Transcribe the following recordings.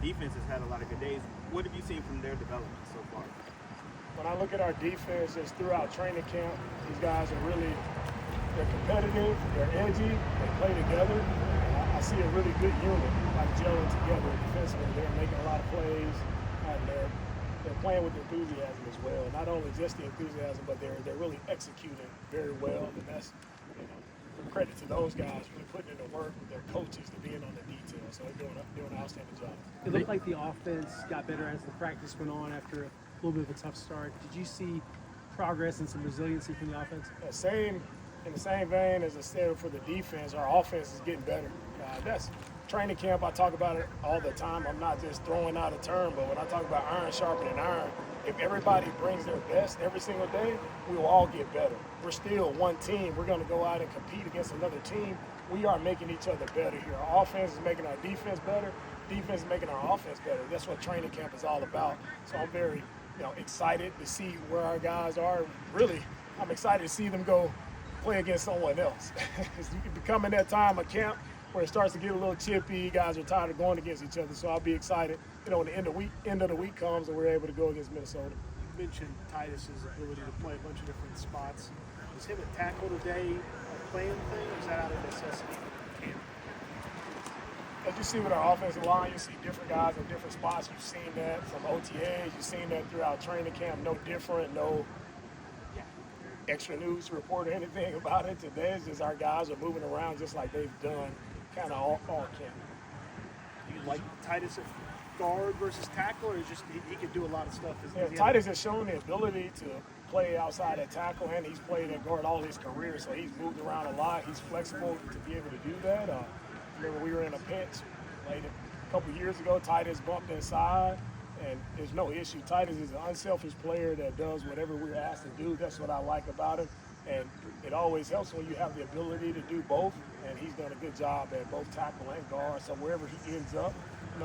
defense has had a lot of good days. What have you seen from their development so far? When I look at our defense, just throughout training camp, these guys are they're competitive, they're edgy, they play together. I see a really good unit, like gelling together defensively. They're making a lot of plays, and they're playing with enthusiasm as well. Not only just the enthusiasm, but they're really executing very well, and that's credit to those guys really putting in the work with their coaches to being on the details. So they're doing an outstanding job. It looked like the offense got better as the practice went on after a little bit of a tough start. Did you see progress and some resiliency from the offense? In the same vein as I said for the defense, our offense is getting better. That's training camp. I talk about it all the time. I'm not just throwing out a term, but when I talk about iron sharpening iron, if everybody brings their best every single day, we will all get better. We're still one team. We're going to go out and compete against another team. We are making each other better here. Our offense is making our defense better. Defense is making our offense better. That's what training camp is all about. So I'm very excited to see where our guys are. Really, I'm excited to see them go play against someone else. It's becoming that time of camp where it starts to get a little chippy. Guys are tired of going against each other, so I'll be excited. When the end of the week comes and we're able to go against Minnesota. You mentioned Titus's ability to play a bunch of different spots. Is him a tackle today a playing thing, or is that out of necessity for camp? As you see with our offensive line, you see different guys in different spots. You've seen that from OTAs. You've seen that throughout training camp. No different, no extra news to report or anything about it. Today it's just our guys are moving around just like they've done kind of all camp. Do you like Titus at guard versus tackle, or just he can do a lot of stuff? Titus has shown the ability to play outside at tackle, and he's played at guard all his career, so he's moved around a lot. He's flexible to be able to do that. Remember, we were in a pinch like a couple years ago. Titus bumped inside, and there's no issue. Titus is an unselfish player that does whatever we're asked to do. That's what I like about him, and it always helps when you have the ability to do both, and he's done a good job at both tackle and guard. So wherever he ends up,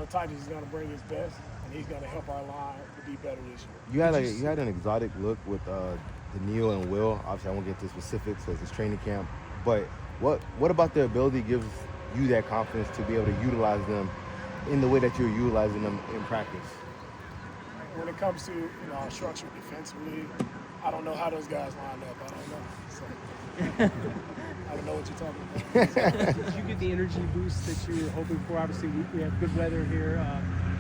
Titus is going to bring his best, and he's going to help our line to be better this year. You had an exotic look with Daniil and Will. Obviously, I won't get into specifics because it's training camp. But what about their ability gives you that confidence to be able to utilize them in the way that you're utilizing them in practice? When it comes to our structure defensively, I don't know how those guys line up. I don't know. So, I don't know what you're talking about. Did you get the energy boost that you were hoping for? Obviously, we have good weather here.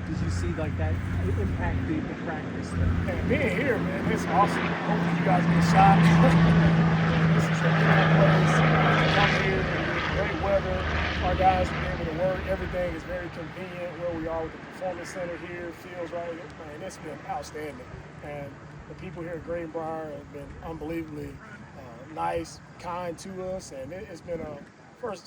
Did you see like that impact the practice? And being here, man, it's awesome. Hopefully you guys get shot. This is a great place. Come here, great weather. Our guys are able to work. Everything is very convenient where we are with the performance center here. Feels right. Man, it's been outstanding. And the people here at Greenbrier have been unbelievably nice, kind to us, and it's been first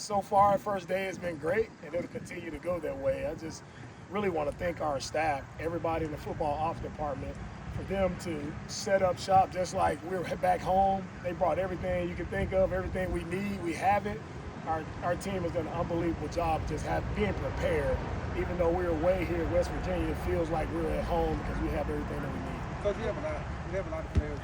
day has been great, and it'll continue to go that way. I just really want to thank our staff, everybody in the football ops department, for them to set up shop just like we're back home. They brought everything you can think of, everything we need. We have it. Our team has done an unbelievable job just being prepared. Even though we're away here in West Virginia, it feels like we're at home because we have everything that we need. Because we have a lot of players.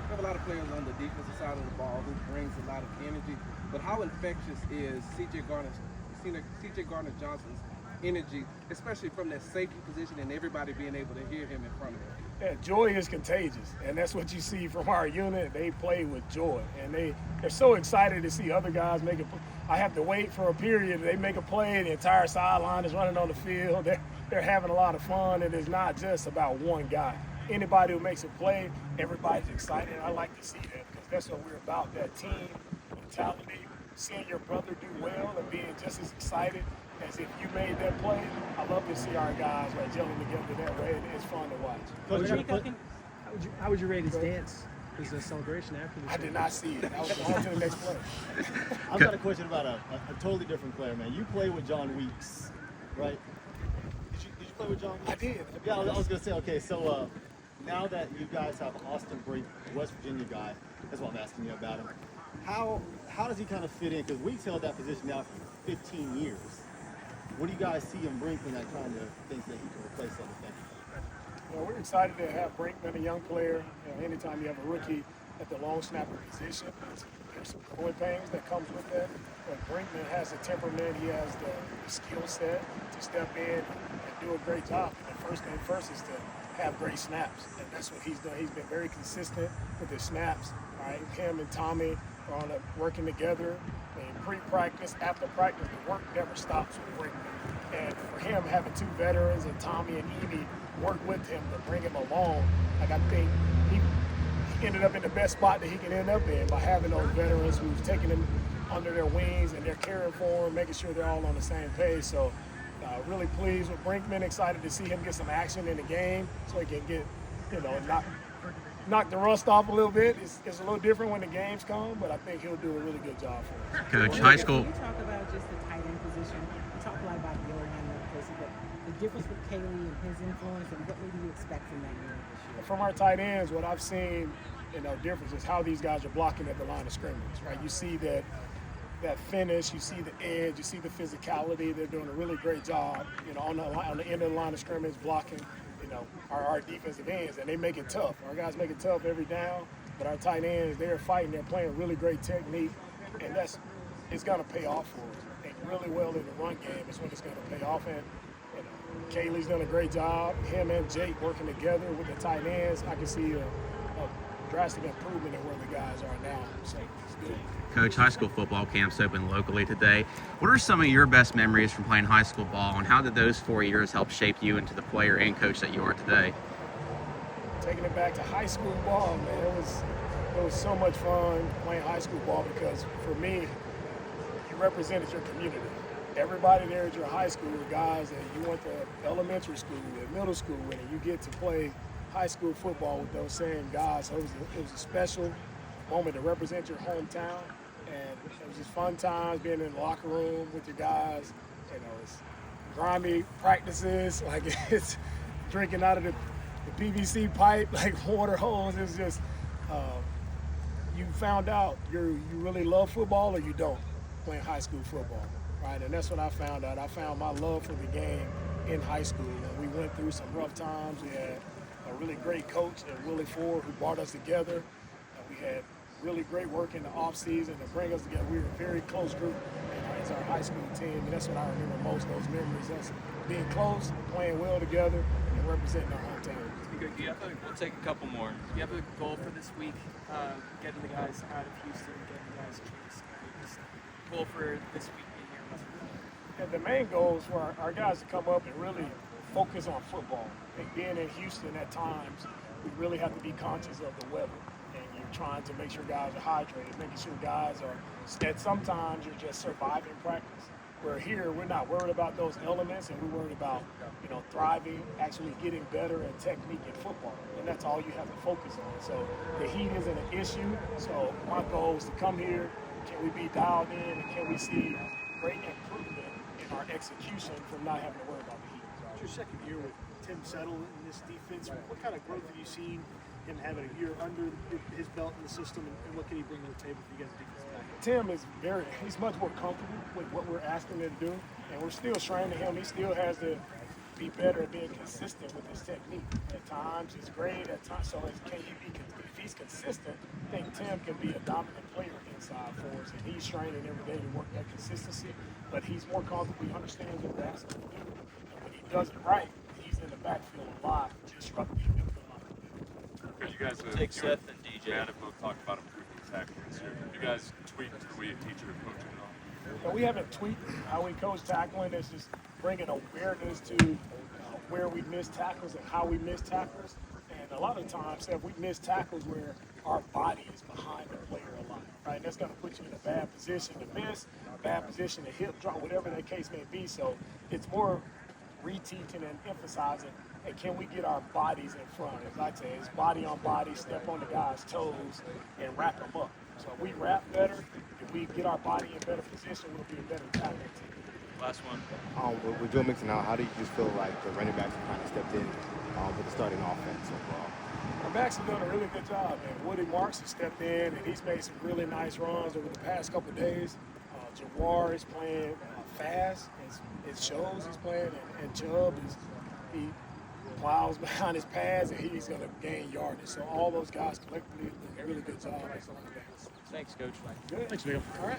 We have a lot of players on the defensive side of the ball who brings a lot of energy. But how infectious is C.J. Gardner-Johnson's energy, especially from that safety position and everybody being able to hear him in front of them? Yeah, joy is contagious, and that's what you see from our unit. They play with joy, and they're so excited to see other guys make it. I have to wait for a period. They make a play, the entire sideline is running on the field. They're having a lot of fun, and it's not just about one guy. Anybody who makes a play, everybody's excited. I like to see that because that's what we're about, that team mentality, seeing your brother do well and being just as excited as if you made that play. I love to see our guys gelling together that way, and it's fun to watch. How would you rate his dance? His celebration after the I did not see it. I was on to the next play. I've got a question about a totally different player, man. You play with John Weeks, right? Did you play with John Weeks? I did. Yeah, I was going to say, okay, so now that you guys have Austin Brink, West Virginia guy, that's what I'm asking you about him. How does he kind of fit in? Because Weeks held that position now for 15 years. What do you guys see in Brinkman that kind of thinks that he can replace everything? Well, we're excited to have Brinkman, a young player. Anytime you have a rookie at the long snapper position, it's there's some growing pains that comes with that. But Brinkman has the temperament, he has the skill set to step in and do a great job. And the first thing first is to have great snaps, and that's what he's done. He's been very consistent with his snaps. Right, him and Tommy are working together. In pre-practice, after practice, the work never stops with Brinkman. And for him, having two veterans and Tommy and Evie work with him to bring him along, like I think he ended up in the best spot that he can end up in by having those veterans who've taken him under their wings and they're caring for him, making sure they're all on the same page. So really pleased with Brinkman, excited to see him get some action in the game so he can get, knock the rust off a little bit. It's a little different when the games come, but I think he'll do a really good job for us. Coach, high school. Can you talk about just the tight end position? You talk a lot about Johan and Casey, but the difference with Kaylee and his influence, and what maybe you expect from that unit this year? From our tight ends, what I've seen, difference is how these guys are blocking at the line of scrimmage, right? You see that finish, you see the edge, you see the physicality. They're doing a really great job, on the end of the line of scrimmage, blocking, our defensive ends, and they make it tough. Our guys make it tough every down, but our tight ends, they're fighting, they're playing really great technique, and it's going to pay off for us. They really well in the run game is when it's going to pay off. And Kaylee's done a great job. Him and Jake working together with the tight ends, I can see a drastic improvement in where the guys are now. So it's good. Coach, high school football camps open locally today. What are some of your best memories from playing high school ball, and how did those 4 years help shape you into the player and coach that you are today? Taking it back to high school ball, man, it was so much fun playing high school ball because for me, you represented your community. Everybody there at your high school, the guys that you went to elementary school and middle school with, and you get to play high school football with those same guys. So it was a special moment to represent your hometown, and it was just fun times being in the locker room with your guys. It's grimy practices, like it's drinking out of the PVC pipe, like water hose. It's just you found out you really love football or you don't playing high school football, right? And that's what I found out. I found my love for the game in high school, and we went through some rough times. We had a really great coach, Willie Ford, who brought us together. We had really great work in the off season to bring us together. We were a very close group as our high school team, and that's what I remember most, those memories, us being close, playing well together, and representing our hometown. We'll take a couple more. Do you have a goal for this week, getting the guys out of Houston, getting the guys chased? Just goal for this week being here? And the main goal is for our guys to come up and really focus on football. And being in Houston at times, we really have to be conscious of the weather. And you're trying to make sure guys are hydrated, making sure guys are, that sometimes you're just surviving practice. Where here, we're not worried about those elements, and we're worried about, thriving, actually getting better at technique in football. And that's all you have to focus on. So the heat isn't an issue. So my goal is to come here, can we be dialed in, and can we see great improvement in our execution from not having to worry about the heat. It's your second year with Tim Settle in this defense. What kind of growth have you seen him having a year under his belt in the system, and what can he bring to the table for you guys defensive back? Tim is he's much more comfortable with what we're asking him to do, and we're still training him. He still has to be better at being consistent with his technique. At times he's great, at times, so if he's consistent, I think Tim can be a dominant player inside for us, and he's training every day to work that consistency, but he's more comfortable, he understands what we're asking him to do, and when he does it right, he's in the backfield a lot, disrupting him. Because you guys Take Seth and DJ. Matt have both talked about improving tackling this year. Have you guys tweaked the way you teach your coaching at all? But we haven't tweaked how we coach tackling. It's just bringing awareness to where we miss tackles and how we miss tackles. And a lot of times, we miss tackles where our body is behind the player a lot, right? And that's going to put you in a bad position to miss, bad position to hip drop, whatever that case may be. So it's more reteaching and emphasizing, hey, can we get our bodies in front? As I say, it's body on body, step on the guy's toes, and wrap them up. So if we wrap better, if we get our body in better position, we'll be a better tackling team. Last one. With Joe Mixon now, how do you just feel like the running backs have kind of stepped in with the starting offense overall? Our backs have done a really good job, man. Woody Marks has stepped in, and he's made some really nice runs over the past couple of days. Jawar is playing fast. It shows he's playing, and Chubb he plows behind his pads, and he's going to gain yardage. So all those guys collectively do a really good job as long as Thanks, Coach. Thanks, Neil. All right.